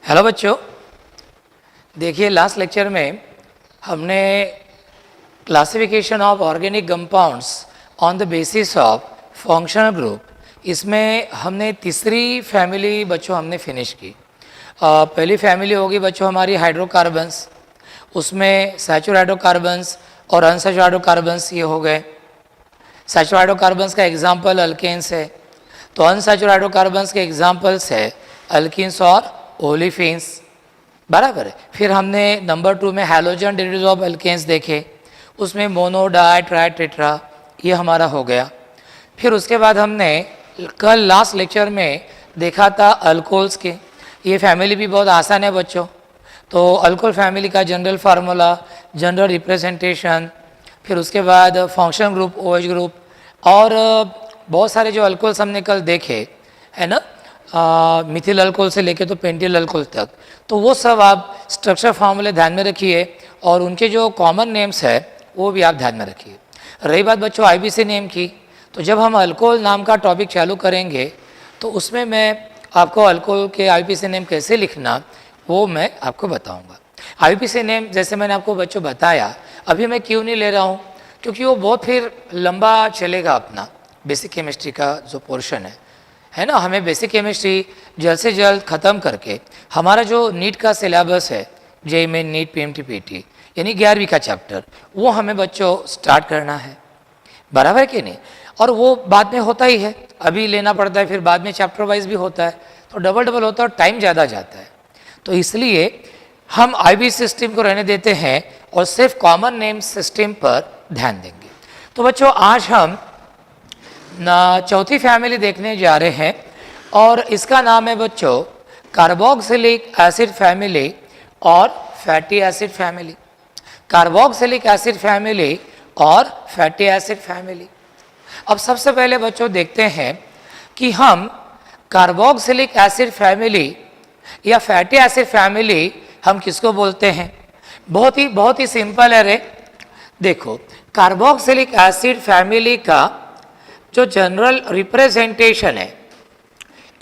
Hello बच्चों, देखिए last lecture में हमने classification of organic compounds on the basis of functional group, इसमें हमने तीसरी फैमिली बच्चों हमने फिनिश की। पहली फैमिली होगी बच्चों हमारी हाइड्रोकार्बन्स, उसमें सैचुरेटेड हाइड्रोकार्बन्स और अनसैचुरेटेड हाइड्रोकार्बन्स ये हो गए। सैचुरेटेड हाइड्रोकार्बन्स का एग्जाम्पल अल्केन्स है, तो अनसैचुरेटेड हाइड्रोकार्बन्स के एग्जाम्पल्स है अल्किन्स और ओलिफिन्स, बराबर है। फिर हमने नंबर 2 में हैलोजन डेरिवेटिव्स ऑफ अल्केन्स देखे, उसमें मोनो, डाई, ट्राई, टेट्रा, ये हमारा हो गया। फिर उसके बाद हमने कल लास्ट लेक्चर में देखा था अल्कोहल्स के। ये फैमिली भी बहुत आसान है बच्चों। तो अल्कोहल फैमिली का जनरल फार्मूला, जनरल रिप्रेजेंटेशन, फिर उसके बाद फंक्शन ग्रुप, OH ग्रुप, और बहुत सारे जो अल्कोहल्स हमने कल देखे है ना, मिथिल अल्कोहल से लेके तो पेंटिल अल्कोहल तक, तो वो सब आप स्ट्रक्चर फार्मूले ध्यान में रखिए और उनके जो कॉमन नेम्स है वो भी आप ध्यान में रखिए। रही बात बच्चों IBC नेम की, तो जब हम अल्कोहल नाम का टॉपिक चालू करेंगे तो उसमें मैं आपको अल्कोहल के IBC नेम कैसे लिखना वो मैं आपको बताऊँगा। IBC नेम जैसे मैंने आपको बच्चों बताया, अभी मैं क्यों नहीं ले रहा हूँ, क्योंकि वो बहुत फिर लंबा चलेगा अपना बेसिक केमिस्ट्री का जो पोर्शन है ना। हमें बेसिक केमिस्ट्री जल्द से जल्द ख़त्म करके हमारा जो नीट का सिलेबस है, JEE main, NEET, PMT, PT, यानी 11वीं का चैप्टर, वो हमें बच्चों स्टार्ट करना है, बराबर है कि नहीं। और वो बाद में होता ही है, अभी लेना पड़ता है, फिर बाद में चैप्टर वाइज भी होता है, तो डबल होता है और टाइम ज़्यादा जाता है। तो इसलिए हम IBC सिस्टम को रहने देते हैं और सिर्फ कॉमन नेम सिस्टम पर ध्यान देंगे। तो बच्चों आज हम चौथी फैमिली देखने जा रहे हैं और इसका नाम है बच्चों कार्बोक्सिलिक एसिड फैमिली और fatty acid family. Carboxylic acid family और फैटी एसिड फैमिली। अब सबसे पहले बच्चों देखते हैं कि हम कार्बोक्सिलिक एसिड फैमिली या फैटी एसिड फैमिली हम किसको बोलते हैं। बहुत ही सिंपल है रे। देखो, कार्बोक्सिलिक एसिड फैमिली का जो जनरल रिप्रेजेंटेशन है,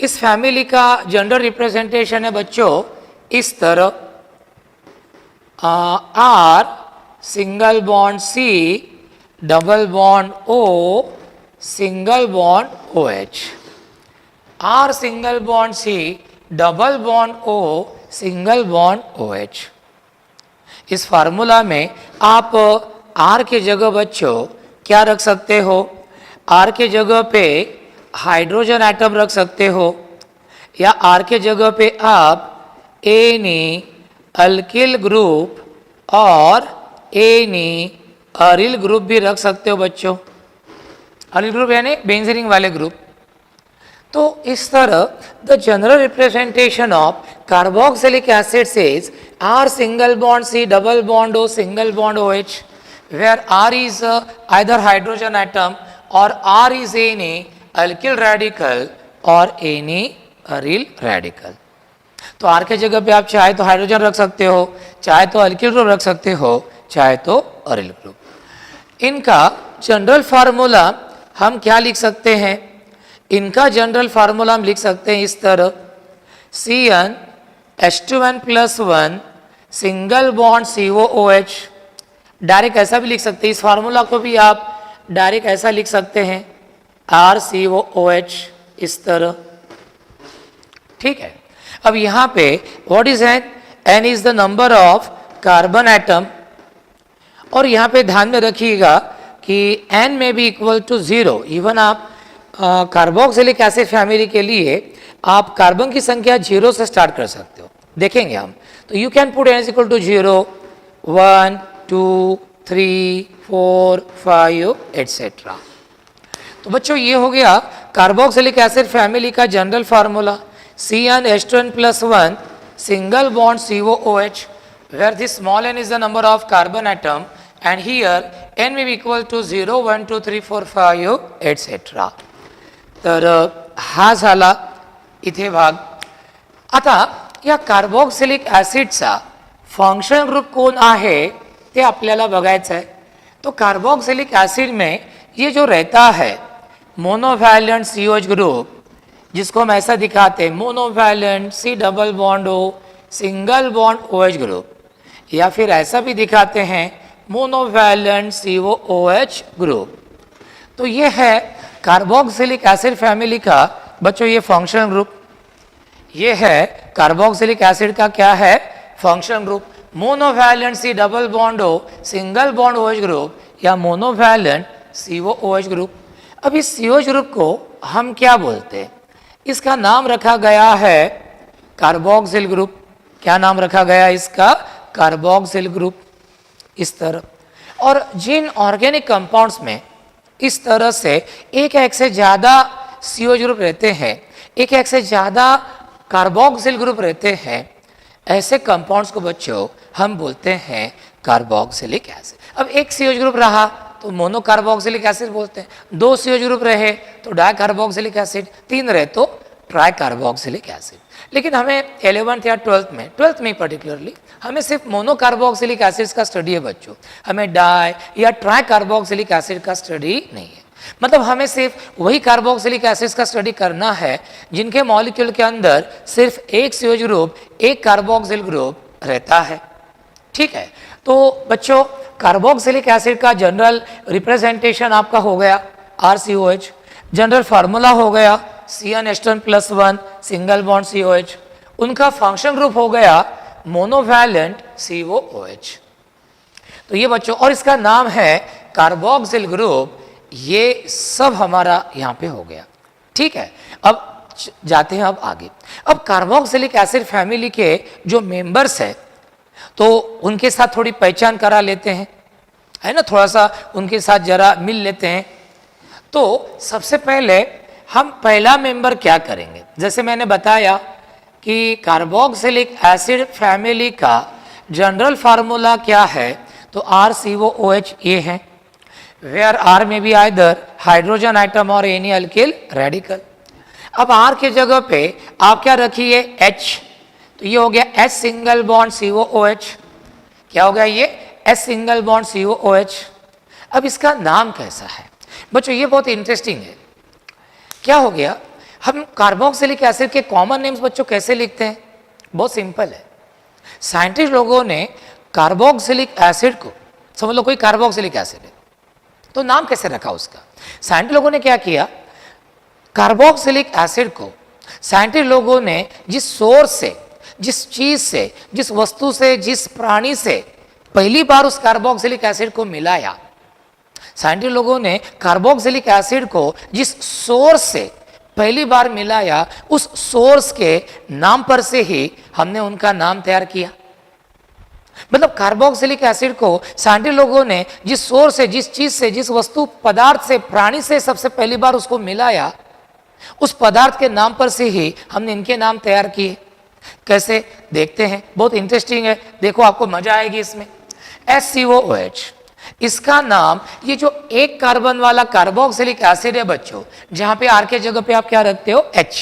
इस फैमिली का जनरल रिप्रेजेंटेशन है बच्चों इस तरह, R single bond C double bond O single bond OH, R single bond C double bond O single bond OH। इस फार्मूला में आप R के जगह बच्चों क्या रख सकते हो, R के जगह पे हाइड्रोजन एटम रख सकते हो, या R के जगह पे आप एनी अल्किल ग्रुप और एनी अरिल ग्रुप भी रख सकते हो बच्चों। अरिल ग्रुप यानी बेंजीन वाले ग्रुप। तो इस तरह the general representation of carboxylic acid is R single bond C double bond O single bond OH, where R is either hydrogen atom और R is any alkyl radical और any aryl radical। तो R के जगह पे आप चाहे तो hydrogen रख सकते हो, चाहे तो अल्किल ग्रुप रख सकते हो, चाहे तो अरिल ग्रुप। इनका जनरल फार्मूला हम क्या लिख सकते हैं, इनका जनरल फार्मूला हम लिख सकते हैं इस तरह, CnH2n+1 single bond COOH। Direct ऐसा भी लिख सकते हैं, इस फार्मूला को भी आप डायरेक्ट ऐसा लिख सकते हैं RCOOH इस तरह, ठीक है। अब यहाँ पे what is N, N is the number of carbon atom, और यहाँ पे ध्यान में रखिएगा कि N में भी इक्वल टू 0। इवन आप कार्बोक्सिलिक एसिड फैमिली के लिए आप कार्बन की संख्या 0 से स्टार्ट कर सकते हो, देखेंगे हम। तो you can put N is equal to 0, 1, 2, 3, 4, 5 etcetera. तो बच्चों ये हो गया कार्बोक्सिलिक एसिड फैमिली का general formula, CnH2n+1 single bond COOH, where this small n is the number of carbon atom and here n may be equal to 0, 1, 2, 3, 4, 5 etcetera. तर हा झाला इथे भाग। आता या कार्बोक्सिलिक ॲसिडचा फंक्शन ग्रुप कोण आहे ते आपल्याला बघायचं है। तो कार्बोक्सिलिक एसिड में ये जो रहता है मोनोवैलेंट COH ग्रुप, जिसको हम ऐसा दिखाते हैं monovalent C double bond O single bond OH group, या फिर ऐसा भी दिखाते हैं मोनोवैलेंट COOH ग्रुप। तो ये है कार्बोक्सिलिक एसिड फैमिली का बच्चों ये फंक्शनल ग्रुप। ये है कार्बोक्सिलिक एसिड का क्या है functional group, monovalent C double bond O single bond OH group या मोनोवैलेंट COOH ग्रुप। अब इस COH ग्रुप को हम क्या बोलते हैं, इसका नाम रखा गया है कार्बोक्सिल ग्रुप। क्या नाम रखा गया इसका, कार्बोक्सिल ग्रुप। इस तरह, और जिन ऑर्गेनिक कंपाउंड्स में इस तरह से एक से ज़्यादा COH ग्रुप रहते हैं, एक से ज़्यादा कार्बोक्सिल ग्रुप रहते हैं, ऐसे कंपाउंड्स को बच्चों हम बोलते हैं कार्बोक्सिलिक एसिड। अब एक COH ग्रुप रहा तो मोनो कार्बोक्सिलिक एसिड बोलते हैं, 2 COH ग्रुप रहे तो डाई कार्बोक्सिलिक एसिड, 3 रहे तो ट्राई कार्बोक्सिलिक एसिड। लेकिन हमें 11th या 12th में पर्टिकुलरली हमें सिर्फ मोनो कार्बोक्सिलिक एसिड्स का स्टडी है बच्चों, हमें डाई या ट्राई कार्बोक्सिलिक एसिड का स्टडी नहीं है। मतलब हमें सिर्फ वही कार्बोक्सिलिक एसिड्स का स्टडी करना है जिनके मॉलिक्यूल के अंदर सिर्फ एक COH ग्रुप, एक कार्बोक्सिल ग्रुप रहता है। ठीक है, तो बच्चों कार्बोक्सिलिक एसिड का जनरल रिप्रेजेंटेशन आपका हो गया RCOH, जनरल फार्मूला हो गया CnH2+1 सिंगल बॉन्ड COH, उनका फंक्शन ग्रुप हो गया मोनोवैलेंट COOH। तो ये बच्चों, और इसका नाम है कार्बोक्सिल ग्रुप। ये सब हमारा यहाँ पे हो गया। ठीक है, अब जाते हैं अब आगे। अब कार्बोक्सिलिक एसिड फैमिली के जो मेंबर्स हैं तो उनके साथ थोड़ी पहचान करा लेते हैं, है ना, थोड़ा सा उनके साथ जरा मिल लेते हैं। तो सबसे पहले हम पहला मेंबर क्या करेंगे, जैसे मैंने बताया कि कार्बोक्सिलिक एसिड फैमिली का जनरल फार्मूला क्या है, तो RCOOH ये है, वेयर R में भी आइदर हाइड्रोजन आइटम और एनी अल्किल रेडिकल। अब R के जगह पे आप क्या रखिए H, तो ये हो गया H सिंगल बॉन्ड COOH। क्या हो गया ये H सिंगल बॉन्ड COOH। अब इसका नाम कैसा है बच्चों, ये बहुत इंटरेस्टिंग है। क्या हो गया, हम कार्बोक्सिलिक एसिड के कॉमन नेम्स बच्चों कैसे लिखते हैं, बहुत सिंपल है। साइंटिस्ट लोगों ने कार्बोक्सिलिक एसिड को, समझ लो कोई कार्बोक्सिलिक एसिड है तो नाम कैसे रखा उसका, साइंटिस्ट लोगों ने क्या किया, कार्बोक्सिलिक एसिड को साइंटिस्ट लोगों ने जिस सोर्स से, जिस चीज से, जिस वस्तु से, जिस प्राणी से पहली बार उस कार्बोक्सिलिक एसिड को मिलाया, साइंटिस्ट लोगों ने कार्बोक्सिलिक एसिड को जिस सोर्स से पहली बार मिलाया, उस सोर्स के नाम पर से ही हमने उनका नाम तैयार किया। मतलब कार्बोक्सिलिक एसिड को साइंटिस्ट लोगों ने जिस सोर्स से, जिस चीज से, जिस वस्तु पदार्थ से, प्राणी से सबसे पहली बार उसको मिलाया, उस पदार्थ के नाम पर से ही हमने इनके नाम तैयार किए। कैसे देखते हैं, बहुत इंटरेस्टिंग है, देखो आपको मजा आएगी इसमें। SCOOH, इसका नाम, ये जो एक कार्बन वाला कार्बोक्सिलिक एसिड है बच्चों, जहां पे R के जगह पे आप क्या रखते हो H,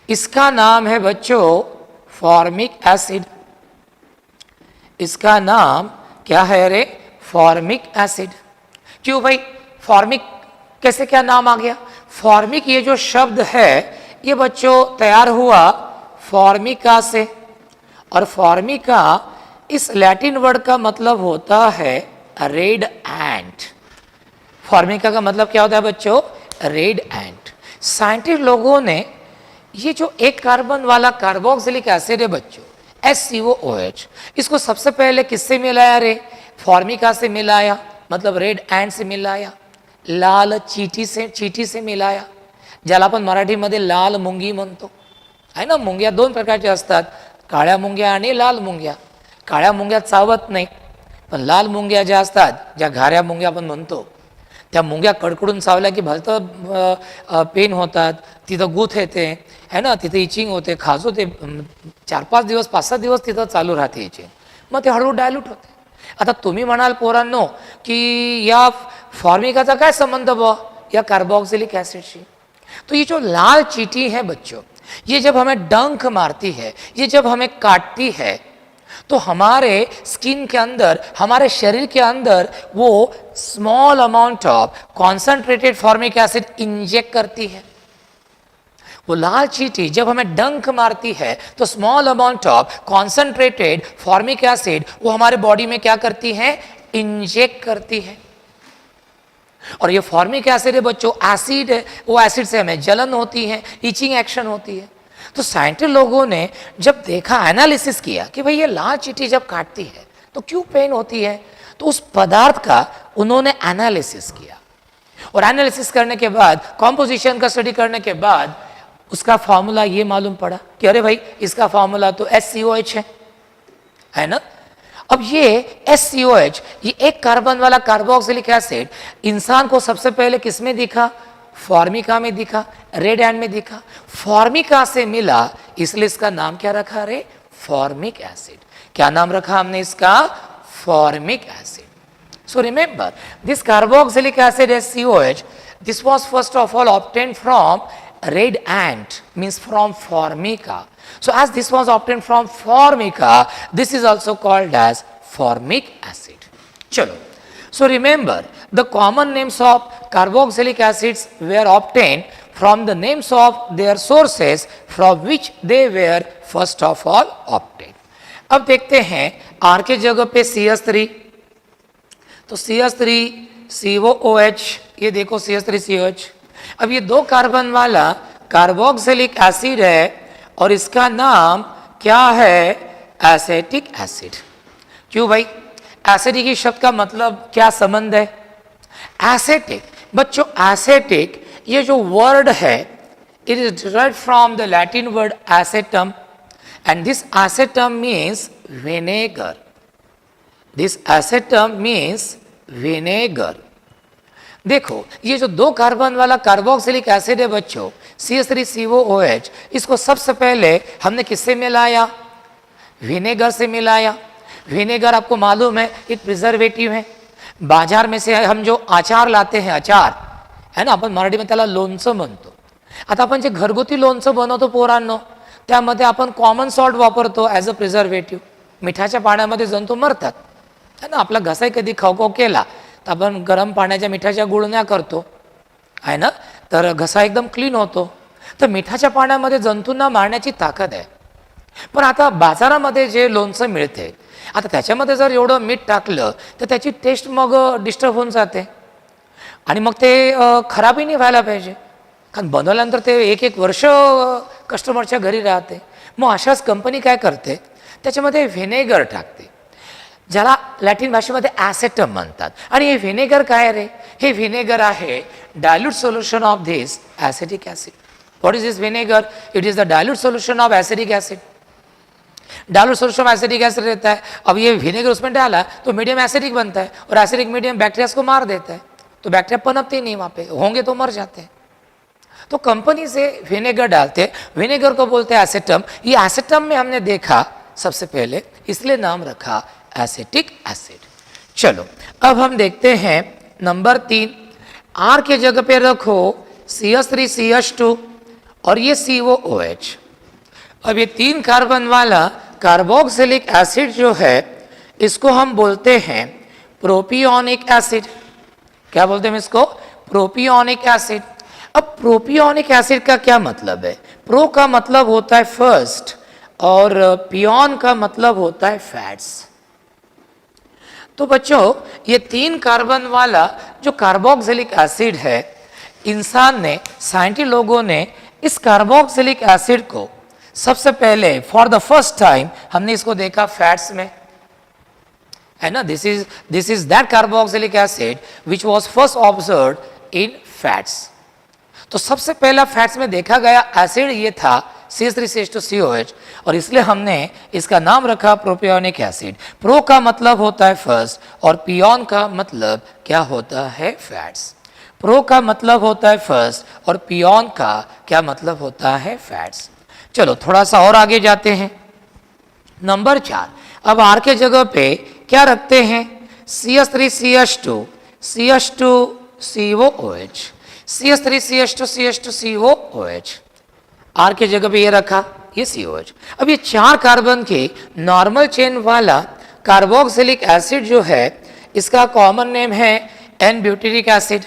इसका नाम है बच्चों फॉर्मिक एसिड। इसका नाम क्या है रे, फॉर्मिक एसिड। क्यों भाई फॉर्मिक, कैसे क्या नाम आ गया, फॉर्मिक ये जो शब्द है ये बच्चों तैयार हुआ फॉर्मिका से, और फॉर्मिका इस लैटिन वर्ड का मतलब होता है रेड एंट। फॉर्मिका का मतलब क्या होता है बच्चों, रेड एंट। साइंटिस्ट लोगों ने ये जो एक कार्बन वाला कार्बोक्सिलिक एसिड है बच्चों SCOOH, इसको सबसे पहले किससे मिलाया रे, फॉर्मिका से मिलाया, मतलब रेड एंट से मिलाया, लाल चीटी से मिलाया, ज्याला आपण मराठीमध्ये लाल मुंगी म्हणतो, आहे ना। मुंग्या दोन प्रकारचे असतात, काळ्या मुंग्या आणि लाल मुंग्या। काळ्या मुंग्या चावत नाही, पण लाल मुंग्या ज्या असतात, ज्या घाऱ्या मुंग्या आपण म्हणतो, त्या मुंग्या कडकडून चावल्या की भलतं पेन होतात, तिथं गुथ येते, है ना, तिथे इचिंग होते, खाज होते, 4-5 दिवस 5-6 दिवस तिथं चालू राहते इचिंग, मग ते हळूहळू डायल्यूट होते। आता तुम्ही म्हणाल पोरांनो की या फॉर्मिकाचा काय संबंध बुवा या कार्बोक्सिलिक एसिडशी, तो ये जो लाल चीटी है बच्चों, ये जब हमें डंक मारती है, ये जब हमें काटती है, तो हमारे स्किन के अंदर, हमारे शरीर के अंदर वो small amount of concentrated formic acid inject करती है। वो लाल चींटी जब हमें डंक मारती है तो small amount of concentrated formic acid वो हमारे बॉडी में क्या करती है, इंजेक्ट करती है। और ये फॉर्मिक एसिड है बच्चों, एसिड है, वो एसिड से हमें जलन होती है, इचिंग एक्शन होती है। तो साइंटिस्ट लोगों ने जब देखा, एनालिसिस किया कि भाई ये लाल चींटी जब काटती है तो क्यों पेन होती है, तो उस पदार्थ का उन्होंने एनालिसिस किया। और एनालिसिस करने के बाद, कॉम्पोजिशन का स्टडी करने के बाद उसका फॉर्मूला ये मालूम पड़ा कि अरे भाई इसका फॉर्मूला तो SCOH है ना। अब ये SCOH, ये एक कार्बन वाला कार्बोक्सिलिक एसिड इंसान को सबसे पहले किस में दिखा, फॉर्मिका में दिखा, रेड एंड में दिखा। फॉर्मिका से मिला इसलिए इसका नाम क्या रखा रे, फॉर्मिक एसिड। क्या नाम रखा हमने इसका, formic acid. So remember, this carboxylic acid SCOH, this was first of all obtained from red ant, means from Formica. So as this was obtained from Formica, this is also called as formic acid. Chalo. So remember, the common names of carboxylic acids were obtained from the names of their sources from which they were first of all obtained. अब देखते हैं R के जगह पे CH3, तो CH3COOH, ये देखो CH3COH। अब ये दो कार्बन वाला कार्बोक्सिलिक एसिड है और इसका नाम क्या है, एसिटिक एसिड। क्यों भाई, एसिडिक की शब्द का मतलब क्या संबंध है, एसिटिक। बच्चों एसिटिक ये जो वर्ड है, it is derived from the Latin word acetum and this acetum means vinegar. This acetum means vinegar. देखो ये जो दो कार्बन वाला कार्बोक्सिलिक एसिड है बच्चों, CH3COOH, इसको सबसे पहले हमने किससे मिलाया, विनेगर से मिलाया। विनेगर आपको मालूम है एक प्रिजर्वेटिव है। बाजार में से हम जो आचार लाते हैं, आचार है ना, आपण मराठीमध्ये त्याला लोणचं म्हणतो। आता आपण जे घरगुती लोणचं बनवतो पोरांनो, त्यामध्ये आपण कॉमन सॉल्ट वापरतो ॲज अ प्रिझर्वेटिव्ह। मिठाच्या पाण्यामध्ये जंतू मरतात है ना। आपला घसाही कधी खाऊ केला तर आपण गरम पाण्याच्या मिठाच्या गुळण्या करतो आहे ना, तर घसा एकदम क्लीन होतो। तर मिठाच्या पाण्यामध्ये जंतूंना मारण्याची ताकद आहे। पण आता बाजारामध्ये जे लोणचं मिळते, आता त्याच्यामध्ये जर एवढं मीठ टाकलं तर त्याची टेस्ट मग डिस्टर्ब होऊन जाते आणि मग ते खराबही नाही व्हायला पाहिजे, कारण बनवल्यानंतर ते एक वर्ष कस्टमरच्या घरी राहते। मग अशाच कंपनी काय करते, त्याच्यामध्ये व्हिनेगर टाकते, ज्याला लॅटिन भाषेमध्ये ॲसेटम म्हणतात। आणि हे व्हिनेगर काय रे, हे व्हिनेगर आहे dilute solution of this acidic acid. What is this vinegar, it is the dilute solution of acidic acid. Dilute solution of acidic acid रहता है। अब ये विनेगर उसमें डाला तो मीडियम एसिडिक बनता है और एसिडिक मीडियम बैक्टीरिया को मार देता है, तो बैक्टीरिया पनपते नहीं, वहाँ पे होंगे तो मर जाते हैं। तो कंपनी से विनेगर डालते हैं, विनेगर को बोलते हैं एसेटम। ये एसेटम में हमने देखा सबसे पहले, इसलिए नाम रखा एसिटिक एसिड। चलो अब हम देखते हैं नंबर 3, R के जगह पे रखो CH3CH2 और ये COOH। अब ये 3 कार्बन वाला कार्बोक्सिलिक एसिड जो है, इसको हम बोलते हैं प्रोपियोनिक एसिड। क्या बोलते हैं इसको, प्रोपियोनिक एसिड। अब प्रोपियोनिक एसिड का क्या मतलब है, प्रो का मतलब होता है फर्स्ट और पियोन का मतलब होता है फैट्स। तो बच्चों ये 3 कार्बन वाला जो कार्बोक्सिलिक एसिड है, इंसान ने, साइंटिस्ट लोगों ने इस कार्बोक्सिलिक एसिड को सबसे पहले फॉर द फर्स्ट टाइम हमने इसको देखा फैट्स में, है ना। This is that carboxylic acid which was first observed in fats. तो सबसे पहला फैट्स में देखा गया एसिड ये था CH3CH2COH, और इसलिए हमने इसका नाम रखा प्रोपियोनिक एसिड। प्रो का मतलब होता है फर्स्ट और पियोन का मतलब क्या होता है, फैट्स। प्रो का मतलब होता है फर्स्ट और पियोन का क्या मतलब होता है, फैट्स। चलो थोड़ा सा और आगे जाते हैं, नंबर 4। अब R के जगह पे क्या रखते हैं, CH3CH2 CH2COOH, CH3CH2CH2COOH। R के जगह पे ये रखा, ये COH। अब ये 4 कार्बन के नॉर्मल चेन वाला कार्बोक्सिलिक एसिड जो है, इसका कॉमन नेम है N-ब्यूटेरिक एसिड।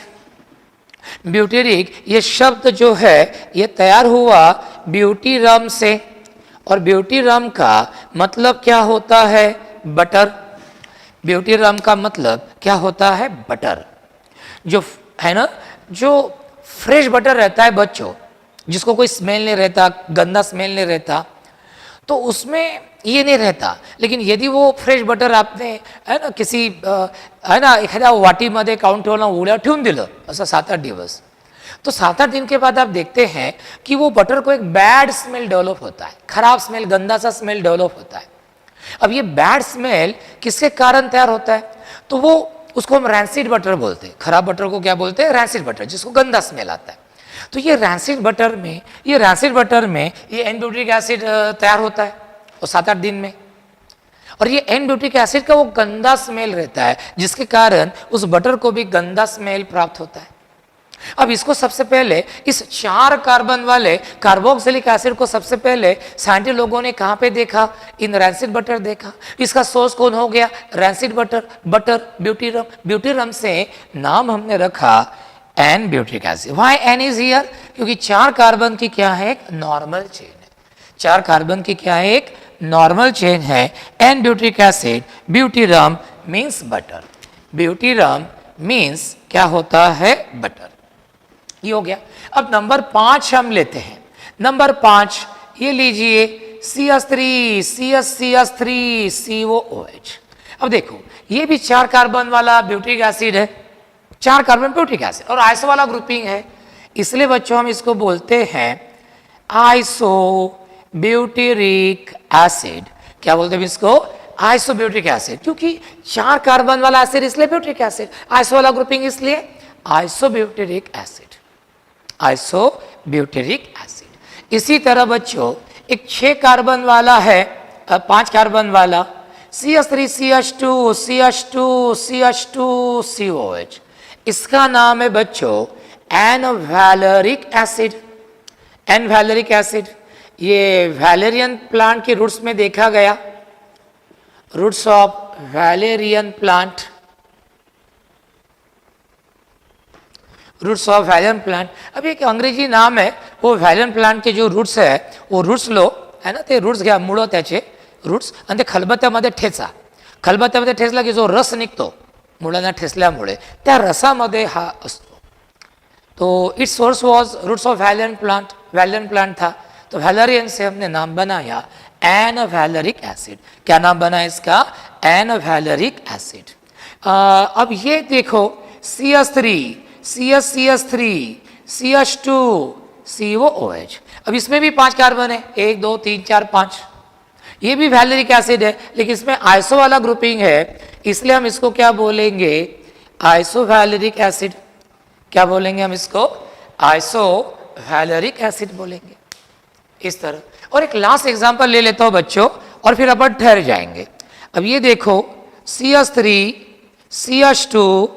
ब्यूटेरिक ये शब्द जो है ये तैयार हुआ ब्यूटीरम से, और ब्यूटीरम का मतलब क्या होता है? बटर। ब्यूटीरम का मतलब क्या होता है? बटर। जो है ना, जो फ्रेश बटर रहता है बच्चों, जिसको कोई स्मेल नहीं रहता, गंदा स्मेल नहीं रहता, तो उसमें ये नहीं रहता. लेकिन यदि वो फ्रेश बटर आपने है ना किसी है ना एखाद्या वाटीमध्ये काउंटरला उड्या ठेवून दिलं असं 7-8 दिवस, तो 7-8 दिन के बाद आप देखते हैं कि वो बटर को एक बैड स्मेल डेवलप होता है, खराब स्मेल, गंदा सा स्मेल डेवलप होता है. अब ये बैड स्मेल किसके कारण तैयार होता है? तो वो उसको हम रैंसिड बटर बोलते हैं. खराब बटर को क्या बोलते हैं? रैंसिड बटर, जिसको गंदा स्मेल आता है. तो ये रैंसिड बटर में ये एन ब्यूटिक एसिड तैयार होता है और 7-8 दिन में, और ये एन ब्यूटिक एसिड का वो गंदा स्मेल रहता है, जिसके कारण उस बटर को भी गंदा स्मेल प्राप्त होता है. अब इसको सबसे पहले इस 4 कार्बन वाले कार्बोक्सिलिक एसिड को सबसे पहले साइंटिस्ट लोगों ने कहाँ पे देखा? इन रैंसिड बटर देखा. इसका सोर्स कौन हो गया? Rancid butter ब्यूटीरम. ब्यूटीरम से नाम हमने रखा N butyric acid. Why N is here? क्योंकि 4 कार्बन की क्या है? एक नॉर्मल चेन है. 4 कार्बन की क्या है? एक नॉर्मल चेन है. N butyric acid, butyrum means butter. Butyrum means क्या होता है? बटर. ये हो गया. अब नंबर 5 हम लेते हैं. नंबर 5 ये लीजिए, CH3 COOH. अब देखो ये भी 4 कार्बन वाला ब्यूटिक एसिड है, 4 कार्बन ब्यूटिक एसिड और आइसो वाला ग्रुपिंग है, इसलिए बच्चों हम इसको बोलते हैं आइसो ब्यूटेरिक एसिड. क्या बोलते हैं इसको? Iso boutique acid. क्योंकि 4 कार्बन वाला एसिड इसलिए ब्यूटिक एसिड, आइसो वाला ग्रुपिंग इसलिए iso butyric acid. Iso butyric acid. इसी तरह बच्चों एक 6 कार्बन वाला है, 5 कार्बन वाला CH3CH2CH2COH. इसका नाम है बच्चों n valeric acid. N valeric acid ये वैलेरियन प्लांट के रूट्स में देखा गया. Roots of valerian plant, roots of valerian plant. अब एक अंग्रेजी नाम है, वो वैलियन प्लांट के जो रूट्स है वो रूट्स लो है ना, ते रूट्स घ्या, मुळं त्याचे रूट्स, आणि ते खलबत्त्यामध्ये ठेचा. खलबत्त्यामध्ये ठेचला की जो रस निघतो मुळांना ठेचल्यामुळे, त्या रसामध्ये हा असतो. तो it's source was roots of valerian plant. Valerian plant था, तो वैलेरियन से हमने नाम बनाया एन वैलेरिक एसिड. क्या नाम बना इसका? N valeric acid. अब ये देखो CH3 CH2 COOH. अब इसमें भी 5 कार्बन है, 1 2 3 4 5. ये भी वैलेरिक एसिड है, लेकिन इसमें आइसो वाला ग्रुपिंग है, इसलिए हम इसको क्या बोलेंगे? Iso valeric acid. क्या बोलेंगे हम इसको? आइसो वैलेरिक एसिड बोलेंगे. इस तरह. और एक लास्ट एग्जांपल ले लेता हूं बच्चों, और फिर अपन ठहर जाएंगे. अब ये देखो CH3 CH2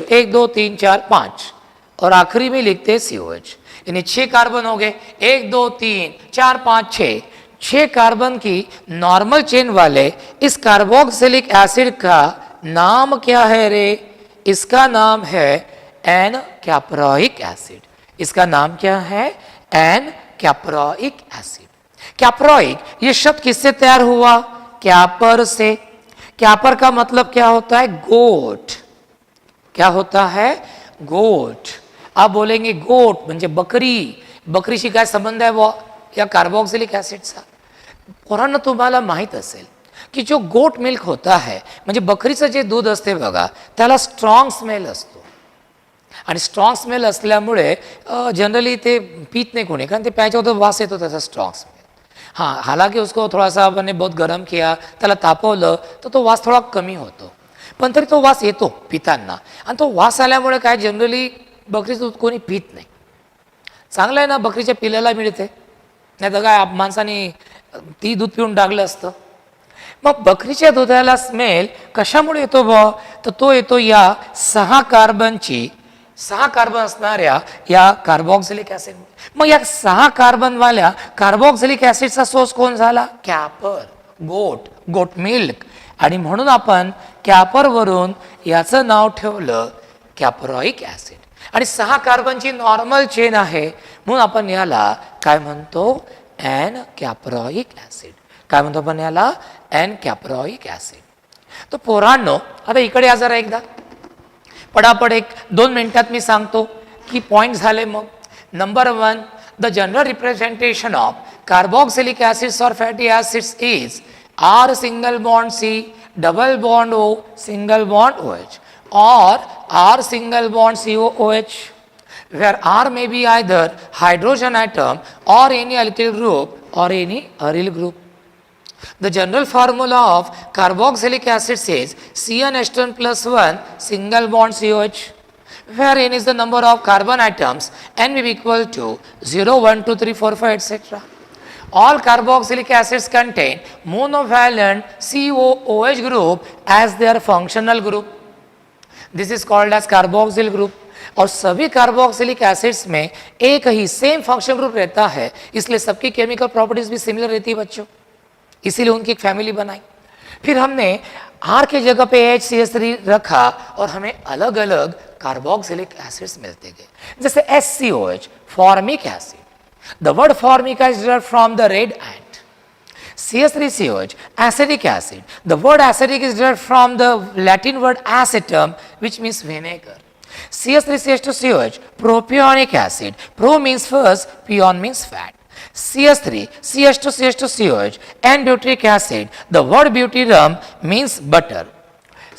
1 2 3 4 5 और आखिरी में लिखते हैं COH. यानी 6 कार्बन हो गए, 1 2 3 4 5 6. 6 कार्बन की नॉर्मल चेन वाले इस कार्बोक्सिलिक एसिड का नाम क्या है रे? इसका नाम है एन कैप्रोइक एसिड. इसका नाम क्या है? N caproic acid. कैप्रोइक ये शब्द किससे तैयार हुआ? कैपर से. कैपर का मतलब क्या होता है? गोट. क्या होता है? गोट. आप बोलेंगे गोट म्हणजे बकरी. बकरीशी काय संबंध आहे वो या कार्बोक्सिलिक ॲसिडचा? पोरांनो तुम्हाला माहित असेल की जो गोट मिल्क होता है, म्हणजे बकरीचं जे दूध असते बघा, त्याला स्ट्रॉंग स्मेल असतो. आणि स्ट्रॉंग स्मेल असल्यामुळे जनरली ते पीत नाही कोणी, कारण ते प्यायच्या होतं वास येतो त्याचा स्ट्रॉंग स्मेल. हाँ, हालांकि उसको थोड़ा सा अपने बहुत गरम किया, त्याला तापवलं तर तो वास थोडा कमी होतो, पण तरी तो वास येतो पिताना. आणि तो वास आल्यामुळे काय जनरली बकरीचं दूध कोणी पीत नाही. चांगलं आहे ना, बकरीच्या पिल्याला मिळते, नाही तर काय माणसाने ती दूध पिऊन टाकलं असतं. मग बकरीच्या दुधाला स्मेल कशामुळे येतो बा? तर तो येतो या 6 कार्बन असणाऱ्या या कार्बोक्सिलिक ॲसिड. मग या 6 कार्बन वाल्या कार्बोक्सिलिक ॲसिडचा सोर्स कोण झाला? कॅपर, गोट मिल्क. आणि म्हणून आपण कॅपरवरून याचं नाव ठेवलं कॅपरॉइक ॲसिड. आणि 6 कार्बनची नॉर्मल चेन आहे म्हणून आपण याला काय म्हणतो, एन कॅपरॉइक ॲसिड. काय म्हणतो आपण याला, एन कॅपरॉइक ॲसिड. तो पोरांनो आता इकडे या जरा एकदा पडापड 1-2 मिनिटात मी सांगतो की पॉइंट झाले. मग number 1, the general representation of carboxylic acids और fatty acids is R single bond C, double bond O, single bond OH, or R single bond COOH, where R may be either hydrogen atom or any alkyl group or any aryl group. The general formula of carboxylic acid says CnH2 plus 1 single bond COH, where N is the number of carbon atoms, N may be equal to 0, 1, 2, 3, 4, 5, etc. All carboxylic acids contain monovalent COOH group as their functional group. This is called as carboxyl group. और सभी carboxylic acids में एक ही same function group रहता है, इसलिए सबकी chemical properties भी similar रहती है बच्चों, इसीलिए उनकी एक फैमिली बनाई. फिर हमने R के जगह पे HCH3 रखा और हमें अलग अलग कार्बोक्सिलिक एसिड्स मिलते गए, जैसे SCOH formic acid. The word formica is derived from the red ant. CH3COH acetic acid. The word acidic is derived from the Latin word acetum, which means vinegar. CH3CH2COH propionic acid. Pro means first, pion means fat. CH3 CH2CH2COH and butyric acid. The word butyrum means butter.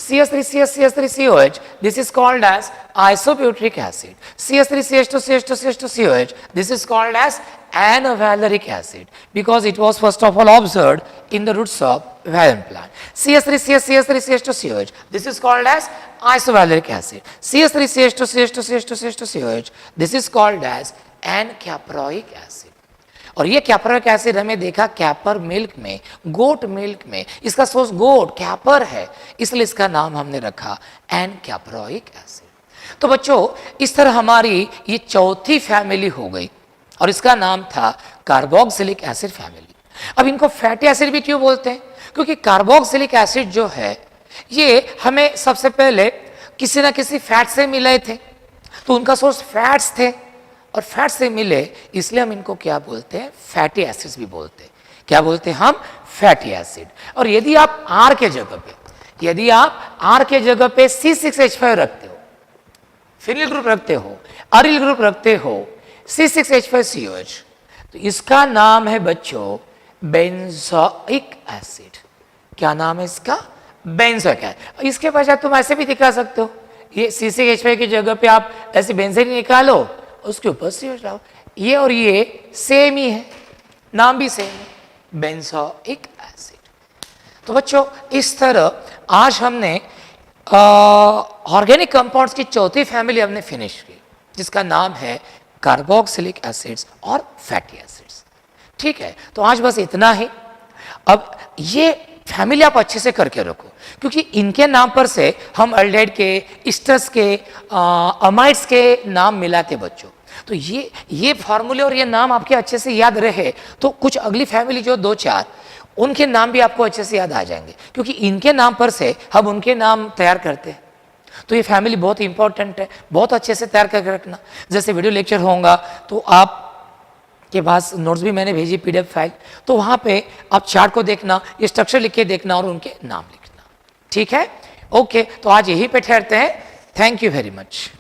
CH3CH3COH, this is called as isobutyric acid. CH3CH2CH2CH2COH, this is called as anovaleric acid because it was first of all observed in the roots of vine plant. CH3CH3CH2COH, this is called as isovaleric acid. CH3CH2CH2CH2COH, this is called as N-caproic acid. और ये कैपरोइक acid हमें देखा कैपर milk में, goat milk में. इसका source गोट कैपर है, इसलिए इसका नाम हमने रखा एन कैपरोइक एसिड. तो बच्चों इस तरह हमारी ये चौथी फैमिली हो गई और इसका नाम था कार्बोक्सिलिक एसिड फैमिली. अब इनको फैटी एसिड भी क्यों बोलते हैं, क्योंकि कार्बोक्सिलिक एसिड जो है ये हमें सबसे पहले किसी ना किसी फैट से मिले थे, तो उनका सोर्स फैट्स थे और फैट से मिले, इसलिए हम इनको क्या बोलते हैं, फैटी एसिड्स भी बोलते हैं. क्या बोलते हैं हम, फैटी एसिड. और यदि आप R के जगह पे C6H5 रखते हो, फिनिल ग्रुप रखते हो, अरिल ग्रुप रखते हो, C6H5COH, तो इसका नाम है बच्चों बेंजोइक एसिड. क्या नाम है इसका, बेंजोइक एसिड. इसके बजाय तुम ऐसे भी दिखा सकते हो, ये C6H5 की जगह पे आप ऐसे बेंजीन निकालो, उसके ऊपर COH लाओ. ये और ये सेम ही है, नाम भी सेम है, बेंजोइक एसिड. तो बच्चों इस तरह आज हमने ऑर्गेनिक कंपाउंड्स की चौथी फैमिली हमने फिनिश की, जिसका नाम है कार्बोक्सिलिक एसिड्स और फैटी एसिड्स. ठीक है, तो आज बस इतना ही. अब ये फैमिली आप अच्छे से करके रखो, क्योंकि इनके नाम पर से हम अल्डेहाइड के, इस्टर्स के, अमाइड्स के नाम मिलाते बच्चों. तो ये फार्मूले और ये नाम आपके अच्छे से याद रहे तो कुछ अगली फैमिली जो 2-4 उनके नाम भी आपको अच्छे से याद आ जाएंगे, क्योंकि इनके नाम पर से हम उनके नाम तैयार करते हैं. तो ये फैमिली बहुत इंपॉर्टेंट है, बहुत अच्छे से तैयार करके रखना. जैसे वीडियो लेक्चर होगा तो आप के पास नोट्स भी मैंने भेजी PDF फाइल, तो वहाँ पे आप चार्ट को देखना, ये स्ट्रक्चर लिख के देखना और उनके नाम लिखना. ठीक है, ओके. तो आज यहीं पे ठहरते हैं. Thank you very much.